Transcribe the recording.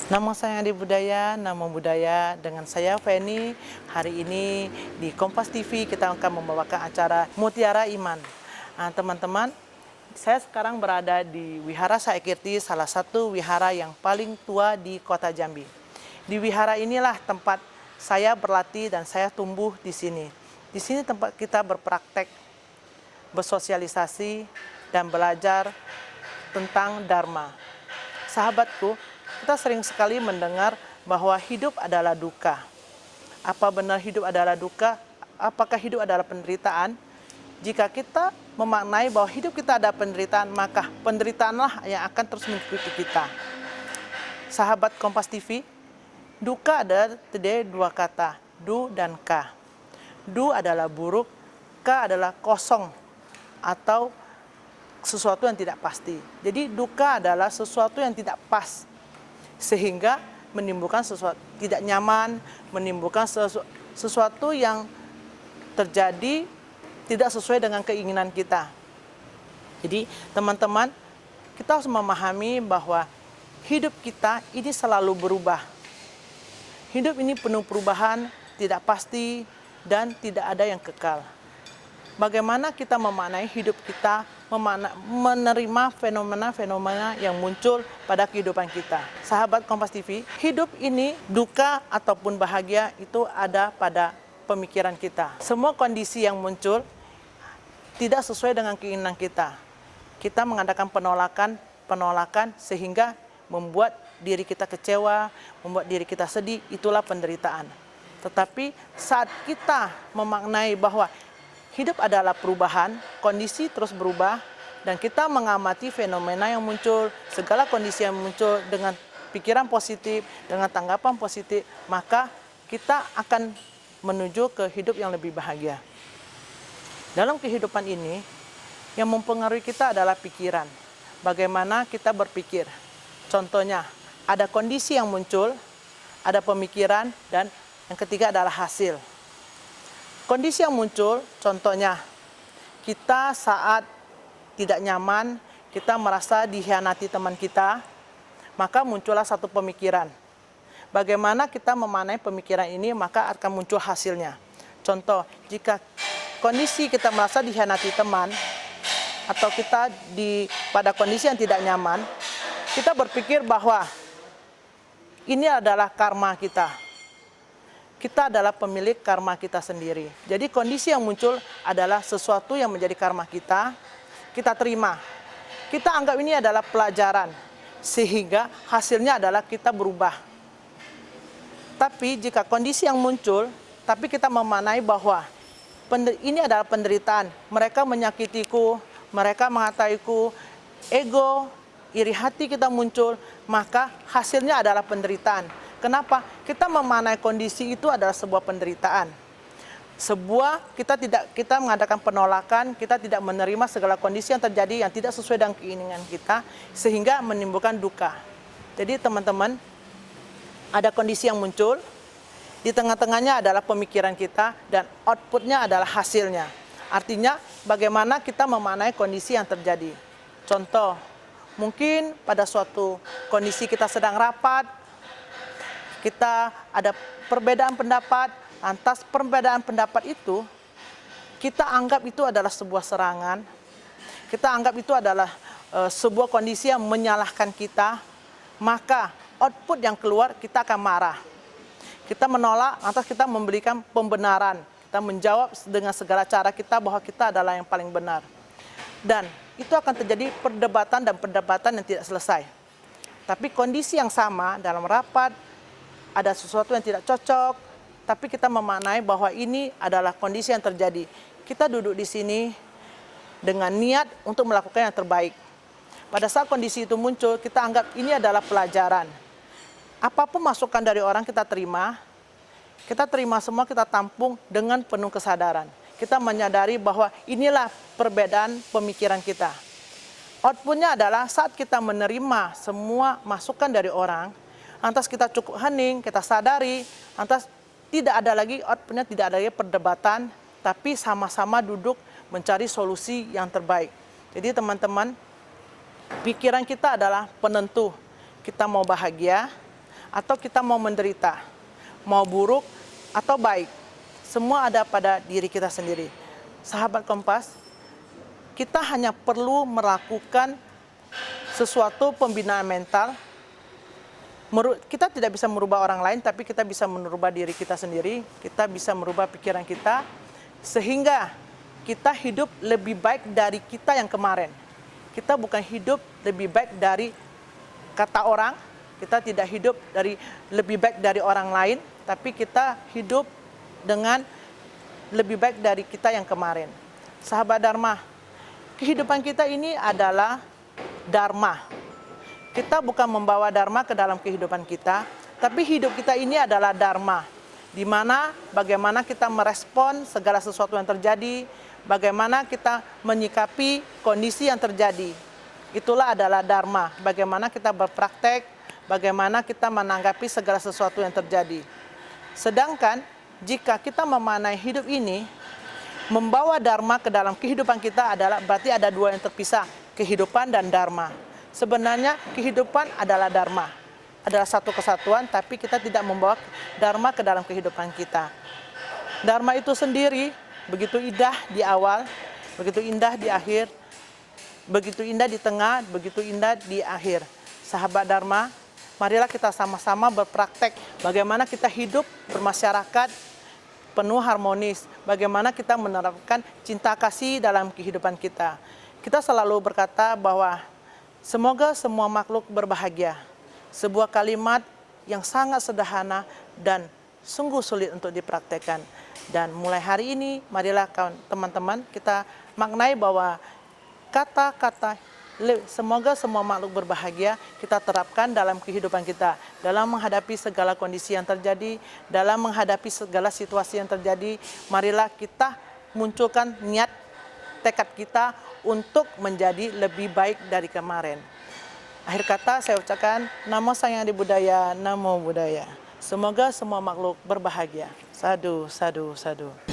Nama saya Adi Budaya, nama budaya dengan saya Feni. Hari ini di Kompas TV kita akan membawakan acara Mutiara Iman. Teman-teman, saya sekarang berada di Wihara Saekirti, salah satu wihara yang paling tua di kota Jambi. Di wihara inilah tempat saya berlatih dan saya tumbuh di sini. Di sini tempat kita berpraktek, bersosialisasi, dan belajar tentang Dharma. Sahabatku, kita sering sekali mendengar bahwa hidup adalah duka. Apa benar hidup adalah duka? Apakah hidup adalah penderitaan? Jika kita memaknai bahwa hidup kita ada penderitaan, maka penderitaanlah yang akan terus mengikuti kita. Sahabat Kompas TV, duka ada terdiri dua kata, du dan ka. Du adalah buruk, ka adalah kosong atau sesuatu yang tidak pasti. Jadi duka adalah sesuatu yang tidak pas, sehingga menimbulkan sesuatu tidak nyaman, menimbulkan sesuatu yang terjadi tidak sesuai dengan keinginan kita. Jadi teman-teman, kita harus memahami bahwa hidup kita ini selalu berubah. Hidup ini penuh perubahan, tidak pasti, dan tidak ada yang kekal. Bagaimana kita memaknai hidup kita, menerima fenomena-fenomena yang muncul pada kehidupan kita. Sahabat Kompas TV, hidup ini duka ataupun bahagia itu ada pada pemikiran kita. Semua kondisi yang muncul tidak sesuai dengan keinginan kita. Kita mengadakan penolakan sehingga membuat diri kita kecewa, membuat diri kita sedih, itulah penderitaan. Tetapi saat kita memaknai bahwa hidup adalah perubahan, kondisi terus berubah, dan kita mengamati fenomena yang muncul, segala kondisi yang muncul dengan pikiran positif, dengan tanggapan positif, maka kita akan menuju ke hidup yang lebih bahagia. Dalam kehidupan ini, yang mempengaruhi kita adalah pikiran. Bagaimana kita berpikir. Contohnya, ada kondisi yang muncul, ada pemikiran, dan yang ketiga adalah hasil. Kondisi yang muncul, contohnya, kita saat tidak nyaman, kita merasa dikhianati teman kita, maka muncullah satu pemikiran. Bagaimana kita memaknai pemikiran ini, maka akan muncul hasilnya. Contoh, jika kondisi kita merasa dikhianati teman, atau kita pada kondisi yang tidak nyaman, kita berpikir bahwa ini adalah karma kita. Kita adalah pemilik karma kita sendiri. Jadi kondisi yang muncul adalah sesuatu yang menjadi karma kita terima. Kita anggap ini adalah pelajaran, sehingga hasilnya adalah kita berubah. Tapi jika kondisi yang muncul, tapi kita memaknai bahwa ini adalah penderitaan, mereka menyakitiku, mereka mengataiku, ego, iri hati kita muncul, maka hasilnya adalah penderitaan. Kenapa? Kita memaknai kondisi itu adalah sebuah penderitaan. Kita mengadakan penolakan, kita tidak menerima segala kondisi yang terjadi yang tidak sesuai dengan keinginan kita, sehingga menimbulkan duka. Jadi teman-teman, ada kondisi yang muncul, di tengah-tengahnya adalah pemikiran kita, dan outputnya adalah hasilnya. Artinya, bagaimana kita memaknai kondisi yang terjadi. Contoh, mungkin pada suatu kondisi kita sedang rapat, kita ada perbedaan pendapat, lantas perbedaan pendapat itu, kita anggap itu adalah sebuah serangan, kita anggap itu adalah sebuah kondisi yang menyalahkan kita, maka output yang keluar kita akan marah. Kita menolak, lantas kita memberikan pembenaran, kita menjawab dengan segala cara kita bahwa kita adalah yang paling benar. Dan itu akan terjadi perdebatan dan perdebatan yang tidak selesai. Tapi kondisi yang sama dalam rapat, ada sesuatu yang tidak cocok, tapi kita memaknai bahwa ini adalah kondisi yang terjadi. Kita duduk di sini dengan niat untuk melakukan yang terbaik. Pada saat kondisi itu muncul, kita anggap ini adalah pelajaran. Apapun masukan dari orang kita terima semua, kita tampung dengan penuh kesadaran. Kita menyadari bahwa inilah perbedaan pemikiran kita. Outputnya adalah saat kita menerima semua masukan dari orang, lantas kita cukup hening, kita sadari, lantas tidak ada lagi outputnya, tidak ada lagi perdebatan, tapi sama-sama duduk mencari solusi yang terbaik. Jadi teman-teman, pikiran kita adalah penentu kita mau bahagia atau kita mau menderita, mau buruk atau baik, semua ada pada diri kita sendiri. Sahabat Kompas, kita hanya perlu melakukan sesuatu pembinaan mental. Kita tidak bisa merubah orang lain, tapi kita bisa merubah diri kita sendiri. Kita bisa merubah pikiran kita, sehingga kita hidup lebih baik dari kita yang kemarin. Kita bukan hidup lebih baik dari kata orang, kita tidak hidup lebih baik dari orang lain, tapi kita hidup dengan lebih baik dari kita yang kemarin. Sahabat Dharma, kehidupan kita ini adalah Dharma. Kita bukan membawa Dharma ke dalam kehidupan kita, tapi hidup kita ini adalah Dharma, di mana bagaimana kita merespon segala sesuatu yang terjadi, bagaimana kita menyikapi kondisi yang terjadi. Itulah adalah Dharma, bagaimana kita berpraktek, bagaimana kita menanggapi segala sesuatu yang terjadi. Sedangkan jika kita memaknai hidup ini, membawa Dharma ke dalam kehidupan kita adalah berarti ada dua yang terpisah, kehidupan dan Dharma. Sebenarnya kehidupan adalah Dharma, adalah satu kesatuan, tapi kita tidak membawa Dharma ke dalam kehidupan kita. Dharma itu sendiri begitu indah di awal, begitu indah di akhir, begitu indah di tengah, begitu indah di akhir. Sahabat Dharma, marilah kita sama-sama berpraktek bagaimana kita hidup bermasyarakat penuh harmonis, bagaimana kita menerapkan cinta kasih dalam kehidupan kita. Kita selalu berkata bahwa semoga semua makhluk berbahagia. Sebuah kalimat yang sangat sederhana dan sungguh sulit untuk dipraktekkan. Dan mulai hari ini, marilah teman-teman kita maknai bahwa kata-kata semoga semua makhluk berbahagia kita terapkan dalam kehidupan kita, dalam menghadapi segala kondisi yang terjadi, dalam menghadapi segala situasi yang terjadi. Marilah kita munculkan niat, tekad kita untuk menjadi lebih baik dari kemarin. Akhir kata saya ucapkan Namo Sang Hyang Adi Budaya, Namo Buddhaya. Semoga semua makhluk berbahagia. Sadu, sadu, sadu.